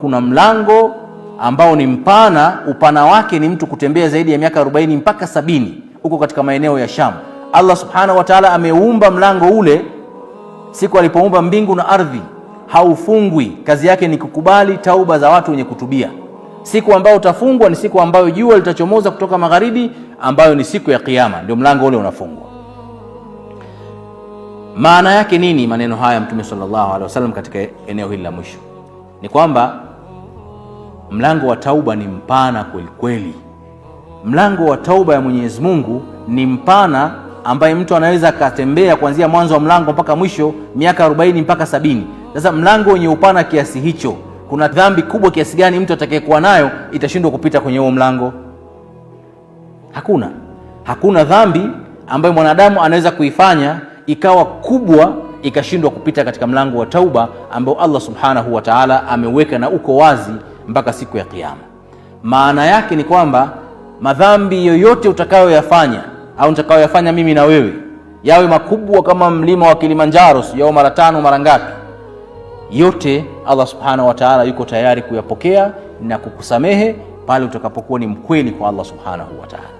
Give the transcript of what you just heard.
Kuna mlango ambao ni mpana, upana wake ni mtu kutembea zaidi ya miaka 40 mpaka 70 huko katika maeneo ya Sham. Allah subhanahu wa ta'ala ameumba mlango ule siku alipoumba mbingu na ardhi, haufungwi. Kazi yake ni kukubali tauba za watu wenye kutubia. Siku ambayo utafungwa ni siku ambayo jua litachomoza kutoka magharibi, ambayo ni siku ya Kiyama, ndio mlango ule unafungwa. Maana yake nini maneno haya Mtume sallallahu alaihi wasallam katika eneo hili la mwisho? Ni kwamba mlango wa tauba ni mpana kweli kweli. Mlango wa tauba ya Mwenyezi Mungu ni mpana, ambaye mtu anaweza akatembea kuanzia mwanzo wa mlango mpaka mwisho miaka 40 mpaka 70. Sasa mlango wenye upana kiasi hicho, kuna dhambi kubwa kiasi gani mtu atakayekuwa nayo itashindwa kupita kwenye huo mlango? Hakuna dhambi ambayo mwanadamu anaweza kuifanya ikawa kubwa ikashindwa kupita katika mlango wa tauba ambao Allah subhanahu wa ta'ala ameweka na uko wazi mpaka siku ya Kiyama. Maana yake ni kwamba madhambi yoyote utakayoyafanya au nitakayoyafanya mimi na wewe, yawe makubwa kama mlima wa Kilimanjaro, sio mara 5 mara ngapi, yote Allah subhanahu wa ta'ala yuko tayari kuyapokea na kukusamehe pale utakapokuwa ni mkweli kwa Allah subhanahu wa ta'ala.